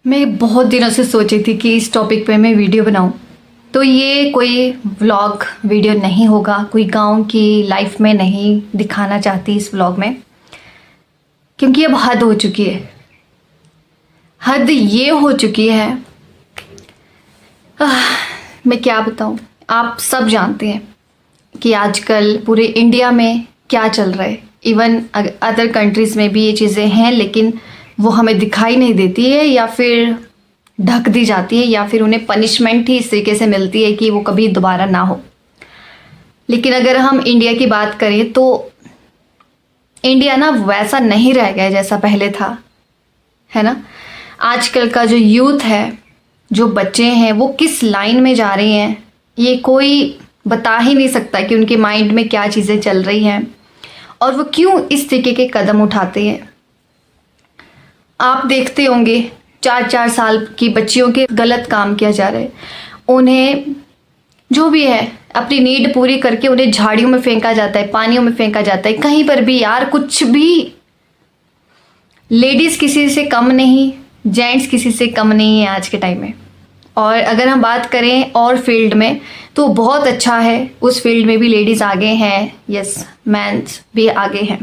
मैं बहुत दिनों से सोची थी कि इस टॉपिक पे मैं वीडियो बनाऊं। तो ये कोई व्लॉग वीडियो नहीं होगा, कोई गांव की लाइफ में नहीं दिखाना चाहती इस व्लॉग में, क्योंकि अब हद हो चुकी है। हद ये हो चुकी है, मैं क्या बताऊं। आप सब जानते हैं कि आजकल पूरे इंडिया में क्या चल रहा है। इवन अदर कंट्रीज़ में भी ये चीज़ें हैं, लेकिन वो हमें दिखाई नहीं देती है या फिर ढक दी जाती है, या फिर उन्हें पनिशमेंट ही इस तरीके से मिलती है कि वो कभी दोबारा ना हो। लेकिन अगर हम इंडिया की बात करें तो इंडिया ना वैसा नहीं रह गया जैसा पहले था, है ना। आजकल का जो यूथ है, जो बच्चे हैं, वो किस लाइन में जा रहे हैं ये कोई बता ही नहीं सकता कि उनके माइंड में क्या चीज़ें चल रही हैं और वो क्यों इस तरीके के कदम उठाते हैं। आप देखते होंगे 4-4 साल की बच्चियों के गलत काम किया जा रहा है। उन्हें जो भी है अपनी नीड पूरी करके उन्हें झाड़ियों में फेंका जाता है, पानियों में फेंका जाता है, कहीं पर भी यार कुछ भी। लेडीज़ किसी से कम नहीं, जेंट्स किसी से कम नहीं है आज के टाइम में। और अगर हम बात करें और फील्ड में तो बहुत अच्छा है, उस फील्ड में भी लेडीज़ आगे हैं। यस, मैंस भी आगे हैं,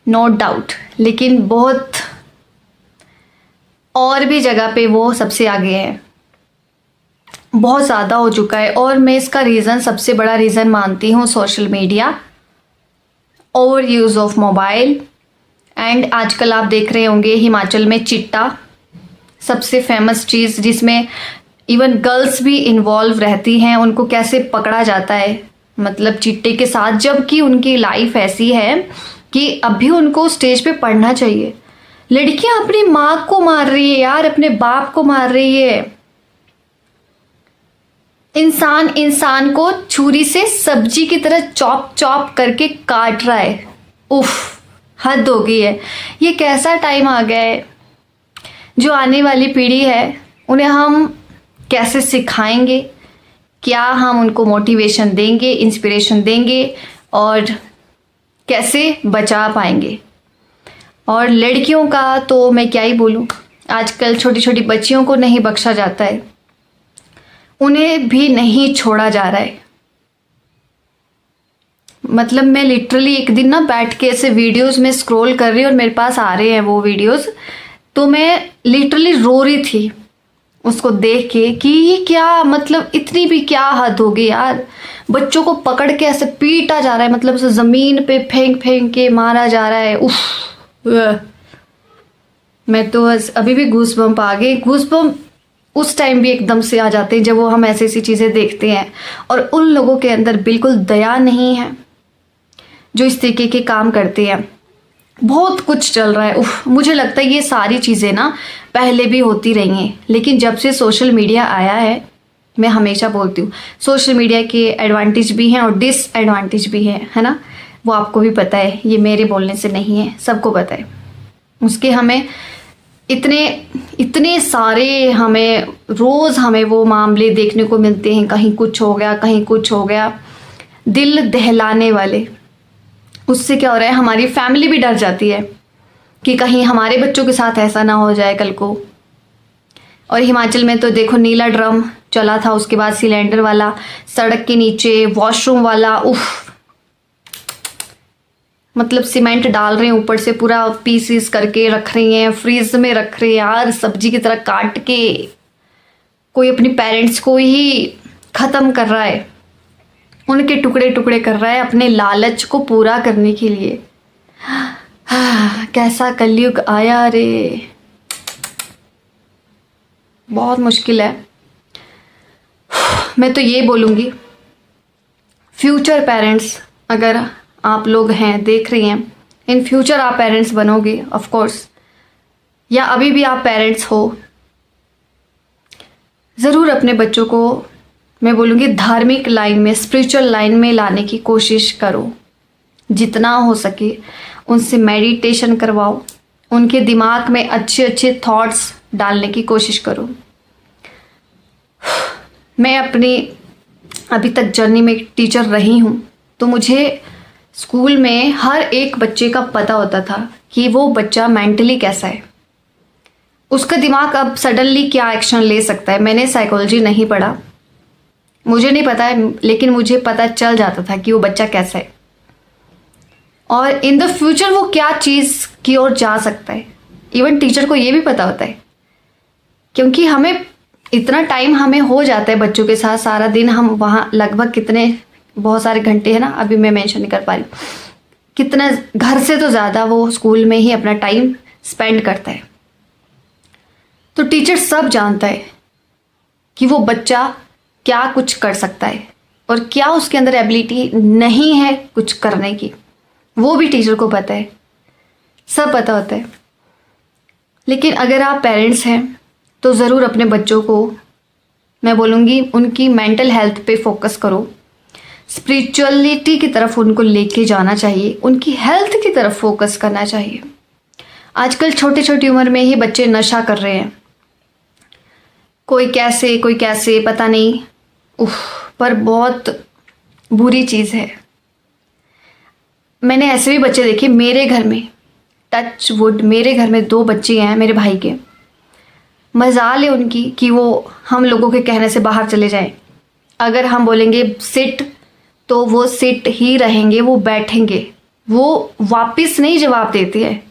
नो डाउट। लेकिन बहुत और भी जगह पे वो सबसे आगे है, बहुत ज़्यादा हो चुका है। और मैं इसका रीज़न, सबसे बड़ा रीज़न मानती हूँ social media, over use of mobile. And आजकल आप देख रहे होंगे हिमाचल में चिट्टा सबसे फेमस चीज़, जिसमें इवन गर्ल्स भी इन्वॉल्व रहती हैं। उनको कैसे पकड़ा जाता है, मतलब चिट्टे के साथ, जबकि उनकी लाइफ ऐसी है कि अभी उनको स्टेज पे पढ़ना चाहिए। लड़कियां अपनी माँ को मार रही है यार, अपने बाप को मार रही है। इंसान इंसान को छुरी से सब्जी की तरह चॉप चॉप करके काट रहा है। उफ, हद हो गई है। ये कैसा टाइम आ गया है। जो आने वाली पीढ़ी है उन्हें हम कैसे सिखाएंगे, क्या हम उनको मोटिवेशन देंगे, इंस्पिरेशन देंगे और कैसे बचा पाएंगे। और लड़कियों का तो मैं क्या ही बोलूँ, आजकल छोटी छोटी बच्चियों को नहीं बख्शा जाता है, उन्हें भी नहीं छोड़ा जा रहा है। मतलब मैं लिटरली एक दिन ना बैठ के ऐसे वीडियोस में स्क्रॉल कर रही हूँ और मेरे पास आ रहे हैं वो वीडियोस, तो मैं लिटरली रो रही थी उसको देख के कि ये क्या, मतलब इतनी भी क्या हद हो गई यार। बच्चों को पकड़ के ऐसे पीटा जा रहा है, मतलब उसे ज़मीन पे फेंक फेंक के मारा जा रहा है। उफ, मैं तो अभी भी गूस बम्प आ गए। गूस बम्प उस टाइम भी एकदम से आ जाते हैं जब वो हम ऐसी ऐसी चीज़ें देखते हैं। और उन लोगों के अंदर बिल्कुल दया नहीं है जो इस तरीके के काम करते हैं। बहुत कुछ चल रहा है। उफ, मुझे लगता है ये सारी चीज़ें ना पहले भी होती रही हैं, लेकिन जब से सोशल मीडिया आया है, मैं हमेशा बोलती हूँ सोशल मीडिया के एडवांटेज भी हैं और डिसएडवांटेज भी है ना। वो आपको भी पता है, ये मेरे बोलने से नहीं है, सबको पता है। उसके हमें इतने इतने सारे हमें रोज़ हमें वो मामले देखने को मिलते हैं, कहीं कुछ हो गया, कहीं कुछ हो गया, दिल दहलाने वाले। उससे क्या हो रहा है, हमारी फैमिली भी डर जाती है कि कहीं हमारे बच्चों के साथ ऐसा ना हो जाए कल को। और हिमाचल में तो देखो नीला ड्रम चला था, उसके बाद सिलेंडर वाला, सड़क के नीचे वॉशरूम वाला। उफ, मतलब सीमेंट डाल रहे हैं ऊपर से, पूरा पीसीस करके रख रही हैं, फ्रीज में रख रहे हैं यार, सब्जी की तरह काट के। कोई अपनी पेरेंट्स को ही ख़त्म कर रहा है, उनके टुकड़े टुकड़े कर रहा है अपने लालच को पूरा करने के लिए। कैसा कलयुग आया रे, बहुत मुश्किल है। मैं तो ये बोलूँगी, फ्यूचर पेरेंट्स अगर आप लोग हैं, देख रही हैं, इन फ्यूचर आप पेरेंट्स बनोगे ऑफ कोर्स, या अभी भी आप पेरेंट्स हो, ज़रूर अपने बच्चों को मैं बोलूँगी धार्मिक लाइन में, स्पिरिचुअल लाइन में लाने की कोशिश करो। जितना हो सके उनसे मेडिटेशन करवाओ, उनके दिमाग में अच्छे अच्छे थॉट्स डालने की कोशिश करो। मैं अपनी अभी तक जर्नी में एक टीचर रही हूँ, तो मुझे स्कूल में हर एक बच्चे का पता होता था कि वो बच्चा मेंटली कैसा है। उसका दिमाग अब सडनली क्या एक्शन ले सकता है। मैंने साइकोलॉजी नहीं पढ़ा, मुझे नहीं पता है, लेकिन मुझे पता चल जाता था कि वो बच्चा कैसा है और इन द फ्यूचर वो क्या चीज़ की ओर जा सकता है। इवन टीचर को ये भी पता होता है, क्योंकि हमें इतना टाइम हमें हो जाता है बच्चों के साथ, सारा दिन हम वहाँ लगभग कितने बहुत सारे घंटे है ना, अभी मैं मेंशन नहीं कर पा रही कितना, घर से तो ज़्यादा वो स्कूल में ही अपना टाइम स्पेंड करता है। तो टीचर सब जानता है कि वो बच्चा क्या कुछ कर सकता है और क्या उसके अंदर एबिलिटी नहीं है कुछ करने की, वो भी टीचर को पता है, सब पता होता है। लेकिन अगर आप पेरेंट्स हैं तो ज़रूर अपने बच्चों को, मैं बोलूँगी, उनकी मेंटल हेल्थ पे फोकस करो, स्पिरिचुअलिटी की तरफ उनको लेके जाना चाहिए, उनकी हेल्थ की तरफ फोकस करना चाहिए। आजकल छोटी छोटी उम्र में ही बच्चे नशा कर रहे हैं, कोई कैसे पता नहीं, पर बहुत बुरी चीज़ है। मैंने ऐसे भी बच्चे देखे मेरे घर में, टच वुड, मेरे घर में 2 बच्चे हैं मेरे भाई के, मजाल है उनकी कि वो हम लोगों के कहने से बाहर चले जाएं। अगर हम बोलेंगे सिट तो वो सिट ही रहेंगे, वो बैठेंगे, वो वापस नहीं जवाब देती है,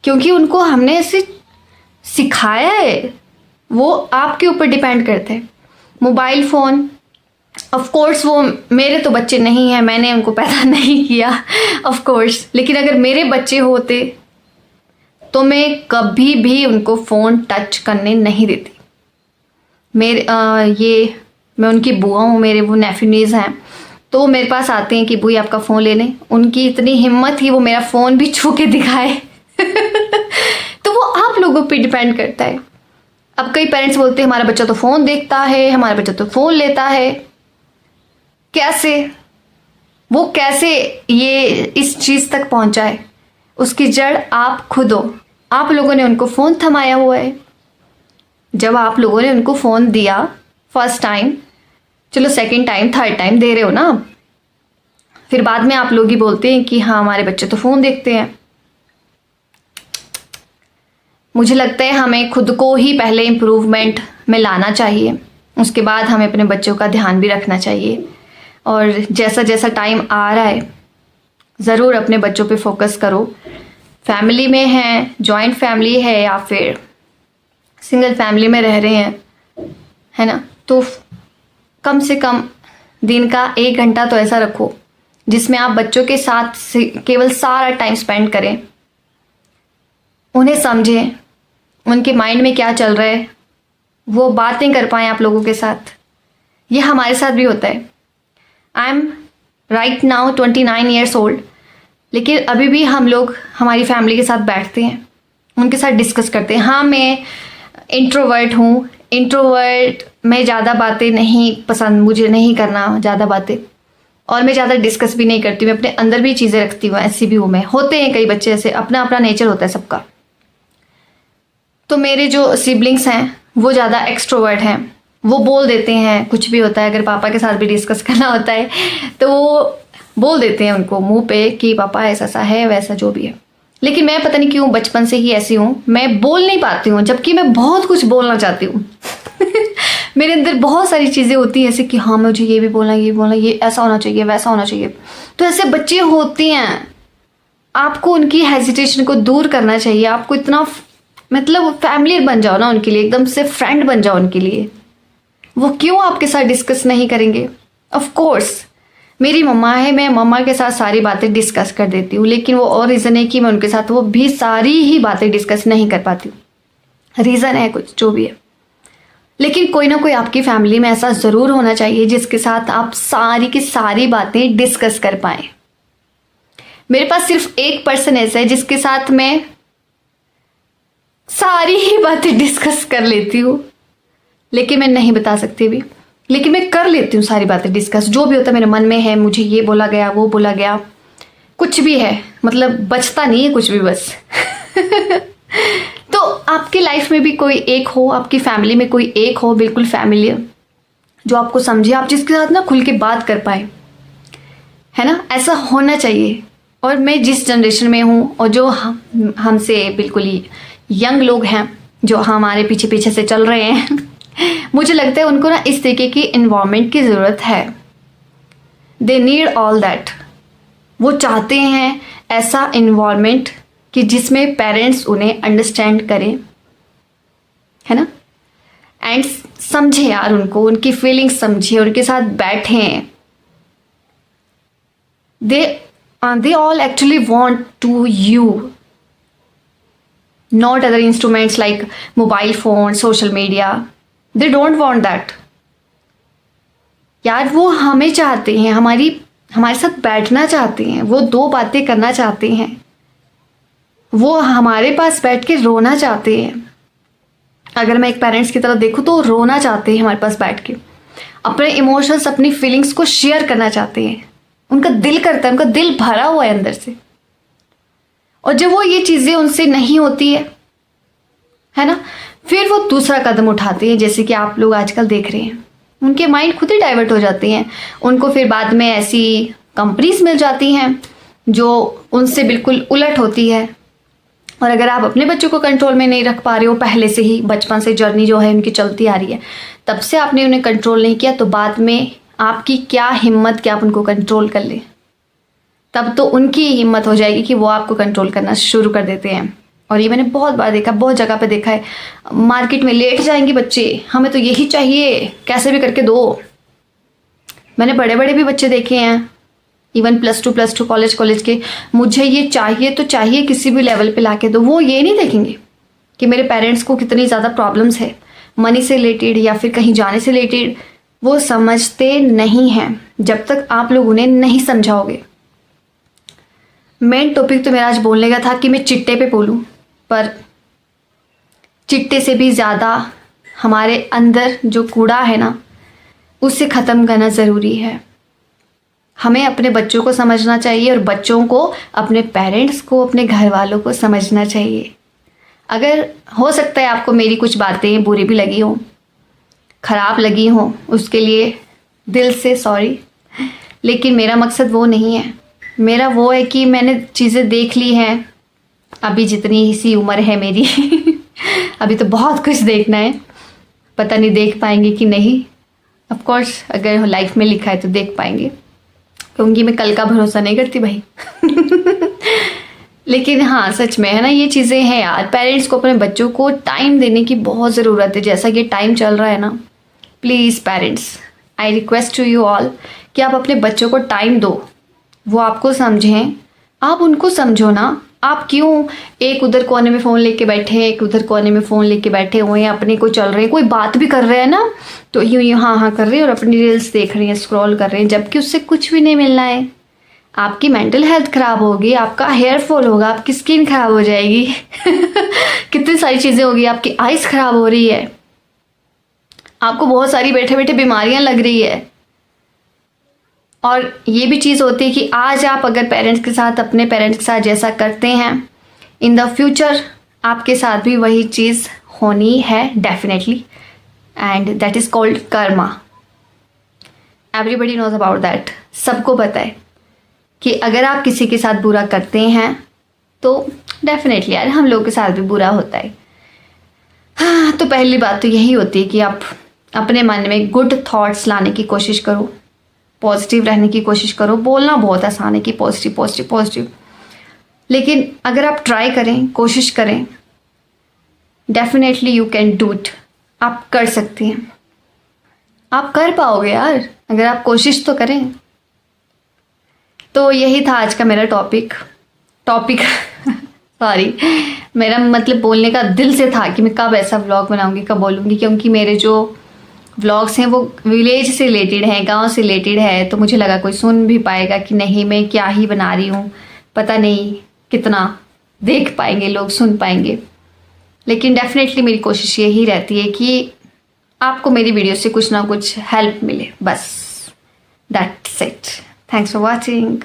क्योंकि उनको हमने ऐसे सिखाया है। वो आपके ऊपर डिपेंड करते हैं। मोबाइल फ़ोन, ऑफ कोर्स वो मेरे तो बच्चे नहीं हैं, मैंने उनको पैदा नहीं किया ऑफ कोर्स, लेकिन अगर मेरे बच्चे होते तो मैं कभी भी उनको फ़ोन टच करने नहीं देती। मैं उनकी बुआ हूँ, मेरे वो नेफ्यू नीज़ हैं, तो वो मेरे पास आते हैं कि बुई आपका फ़ोन ले लें। उनकी इतनी हिम्मत ही वो मेरा फ़ोन भी छू के दिखाए तो वो आप लोगों पे डिपेंड करता है। अब कई पेरेंट्स बोलते हैं हमारा बच्चा तो फ़ोन देखता है, हमारा बच्चा तो फ़ोन लेता है। कैसे वो कैसे ये इस चीज़ तक पहुंचा है, उसकी जड़ आप खुद हो। आप लोगों ने उनको फ़ोन थमाया हुआ है। जब आप लोगों ने उनको फ़ोन दिया फर्स्ट टाइम, चलो सेकंड टाइम, थर्ड टाइम दे रहे हो ना, फिर बाद में आप लोग ही बोलते हैं कि हाँ हमारे बच्चे तो फ़ोन देखते हैं। मुझे लगता है हमें खुद को ही पहले इम्प्रूवमेंट में लाना चाहिए, उसके बाद हमें अपने बच्चों का ध्यान भी रखना चाहिए। और जैसा जैसा टाइम आ रहा है ज़रूर अपने बच्चों पे फोकस करो। फैमिली में हैं, जॉइंट फैमिली है या फिर सिंगल फैमिली में रह रहे हैं, है ना, तो कम से कम दिन का 1 घंटा तो ऐसा रखो जिसमें आप बच्चों के साथ केवल सारा टाइम स्पेंड करें, उन्हें समझें, उनके माइंड में क्या चल रहा है, वो बातें कर पाएँ आप लोगों के साथ। ये हमारे साथ भी होता है। I am right now 29 years old, लेकिन अभी भी हम लोग हमारी फैमिली के साथ बैठते हैं, उनके साथ डिस्कस करते हैं। हाँ, मैं इंट्रोवर्ट हूँ, इंट्रोवर्ट में ज़्यादा बातें नहीं पसंद, मुझे नहीं करना ज़्यादा बातें, और मैं ज़्यादा डिस्कस भी नहीं करती, मैं अपने अंदर भी चीज़ें रखती हूँ, ऐसी भी हूँ मैं। होते हैं कई बच्चे ऐसे, अपना अपना नेचर होता है सबका। तो मेरे जो सिबलिंग्स हैं वो ज़्यादा एक्सट्रोवर्ट हैं, वो बोल देते हैं कुछ भी होता है। अगर पापा के साथ भी डिस्कस करना होता है तो वो बोल देते हैं उनको मुंह पे कि पापा ऐसा ऐसा है, वैसा जो भी है। लेकिन मैं पता नहीं क्यों बचपन से ही ऐसी हूँ, मैं बोल नहीं पाती हूँ, जबकि मैं बहुत कुछ बोलना चाहती हूँ मेरे अंदर बहुत सारी चीज़ें होती हैं ऐसे कि हाँ मुझे ये भी बोलना, ये बोलना, ये ऐसा होना चाहिए, वैसा होना चाहिए। तो ऐसे बच्चे होते हैं, आपको उनकी हेजिटेशन को दूर करना चाहिए। आपको इतना मतलब फैमिली बन जाओ ना उनके लिए, एकदम से फ्रेंड बन जाओ उनके लिए। वो क्यों आपके साथ डिस्कस नहीं करेंगे? ऑफ कोर्स मेरी मम्मा है, मैं मम्मा के साथ सारी बातें डिस्कस कर देती हूँ, लेकिन वो और रीज़न है कि मैं उनके साथ वो भी सारी ही बातें डिस्कस नहीं कर पाती हूँ। रीज़न है कुछ जो भी है, लेकिन कोई ना कोई आपकी फैमिली में ऐसा ज़रूर होना चाहिए जिसके साथ आप सारी की सारी बातें डिस्कस कर पाएँ। मेरे पास सिर्फ एक पर्सन ऐसा है जिसके साथ मैं सारी ही बातें डिस्कस कर लेती हूँ, लेकिन मैं नहीं बता सकती भी, लेकिन मैं कर लेती हूँ सारी बातें डिस्कस। जो भी होता है मेरे मन में है, मुझे ये बोला गया, वो बोला गया, कुछ भी है, मतलब बचता नहीं है कुछ भी बस तो आपकी लाइफ में भी कोई एक हो, आपकी फैमिली में कोई एक हो, बिल्कुल फैमिली जो आपको समझे, आप जिसके साथ ना खुल के बात कर पाए, है ना, ऐसा होना चाहिए। और मैं जिस जनरेशन में हूँ और जो हमसे बिल्कुल ही यंग लोग हैं, जो हमारे पीछे पीछे से चल रहे हैं मुझे लगता है उनको ना इस तरीके की इन्वायरमेंट की ज़रूरत है। They need all that. वो चाहते हैं ऐसा इन्वायरमेंट कि जिसमें पेरेंट्स उन्हें अंडरस्टैंड करें, है ना, एंड समझे यार उनको, उनकी फीलिंग्स समझे, उनके साथ बैठें। they all actually want to you, not other instruments like mobile phone, social media. They don't want that. यार वो हमें चाहते हैं, हमारे साथ बैठना चाहते हैं, वो 2 बातें करना चाहते हैं, वो हमारे पास बैठ के रोना चाहते हैं। अगर मैं एक पेरेंट्स की तरह देखूँ तो रोना चाहते हैं हमारे पास बैठ के, अपने इमोशंस, अपनी फीलिंग्स को शेयर करना चाहते हैं। उनका दिल करता है, उनका दिल भरा हुआ है अंदर से। और जब वो ये चीज़ें उनसे नहीं होती है ना, फिर वो दूसरा कदम उठाते हैं, जैसे कि आप लोग आजकल देख रहे हैं। उनके माइंड खुद ही डाइवर्ट हो जाते हैं। उनको फिर बाद में ऐसी कंपनीज मिल जाती हैं जो उनसे बिल्कुल उलट होती है। और अगर आप अपने बच्चों को कंट्रोल में नहीं रख पा रहे हो, पहले से ही बचपन से जर्नी जो है उनकी चलती आ रही है, तब से आपने उन्हें कंट्रोल नहीं किया, तो बाद में आपकी क्या हिम्मत कि आप उनको कंट्रोल कर लें। तब तो उनकी हिम्मत हो जाएगी कि वो आपको कंट्रोल करना शुरू कर देते हैं। और ये मैंने बहुत बार देखा, बहुत जगह पे देखा है। मार्केट में लेट जाएंगे बच्चे, हमें तो यही चाहिए, कैसे भी करके दो। मैंने बड़े बड़े भी बच्चे देखे हैं, इवन +2 कॉलेज के, मुझे ये चाहिए तो चाहिए, किसी भी लेवल पे लाके दो। वो ये नहीं देखेंगे कि मेरे पेरेंट्स को कितनी ज़्यादा प्रॉब्लम्स है मनी से रिलेटेड या फिर कहीं जाने से रिलेटेड। वो समझते नहीं हैं जब तक आप लोग उन्हें नहीं समझाओगे। मेन टॉपिक तो मेरा आज बोलने का था कि मैं चिट्टे पे बोलूं, पर चिट्टे से भी ज़्यादा हमारे अंदर जो कूड़ा है ना, उसे ख़त्म करना ज़रूरी है। हमें अपने बच्चों को समझना चाहिए और बच्चों को अपने पेरेंट्स को, अपने घर वालों को समझना चाहिए। अगर हो सकता है आपको मेरी कुछ बातें बुरी भी लगी हों, ख़राब लगी हों, उसके लिए दिल से सॉरी, लेकिन मेरा मकसद वो नहीं है। मेरा वो है कि मैंने चीज़ें देख ली हैं, अभी जितनी सी उम्र है मेरी अभी तो बहुत कुछ देखना है, पता नहीं देख पाएंगे कि नहीं। ऑफ कोर्स अगर लाइफ में लिखा है तो देख पाएंगे, क्योंकि मैं कल का भरोसा नहीं करती भाई लेकिन हाँ, सच में है ना, ये चीज़ें हैं यार। पेरेंट्स को अपने बच्चों को टाइम देने की बहुत ज़रूरत है। जैसा कि टाइम चल रहा है ना, please parents, I request to you all कि आप अपने बच्चों को टाइम दो, वो आपको समझें, आप उनको समझो ना। आप क्यों एक उधर कोने में फ़ोन लेके बैठे हैं, एक उधर कोने में फ़ोन लेके बैठे हुए हैं, अपने को चल रहे हैं, कोई बात भी कर रहे हैं ना तो यूँ हाँ हाँ कर रहे हैं और अपनी रील्स देख रहे हैं, स्क्रॉल कर रहे हैं, जबकि उससे कुछ भी नहीं मिलना है। आपकी मेंटल हेल्थ ख़राब होगी, आपका हेयर फॉल होगा, आपकी स्किन ख़राब हो जाएगी कितनी सारी चीज़ें होगी, आपकी आइज़ ख़राब हो रही है, आपको बहुत सारी बैठे बैठे बीमारियां लग रही है। और ये भी चीज़ होती है कि आज आप अगर पेरेंट्स के साथ, अपने पेरेंट्स के साथ जैसा करते हैं, इन द फ्यूचर आपके साथ भी वही चीज़ होनी है definitely, and that is called karma. Everybody knows about that. सबको पता है कि अगर आप किसी के साथ बुरा करते हैं तो डेफिनेटली यार हम लोगों के साथ भी बुरा होता है। हाँ, तो पहली बात तो यही होती है कि आप अपने मन में गुड थॉट्स लाने की कोशिश करो, पॉजिटिव रहने की कोशिश करो। बोलना बहुत आसान है कि पॉजिटिव पॉजिटिव पॉजिटिव, लेकिन अगर आप ट्राई करें, कोशिश करें, definitely you can do it. आप कर सकते हैं, आप कर पाओगे यार, अगर आप कोशिश तो करें। तो यही था आज का मेरा टॉपिक सॉरी, मेरा मतलब बोलने का दिल से था कि मैं कब ऐसा व्लॉग बनाऊंगी, कब बोलूँगी, क्योंकि मेरे जो व्लॉग्स हैं वो विलेज से रिलेटेड हैं, गांव से रिलेटेड है। तो मुझे लगा कोई सुन भी पाएगा कि नहीं मैं क्या ही बना रही हूँ, पता नहीं कितना देख पाएंगे लोग, सुन पाएंगे। लेकिन डेफिनेटली मेरी कोशिश यही रहती है कि आपको मेरी वीडियो से कुछ ना कुछ हेल्प मिले, बस that's it. Thanks for watching.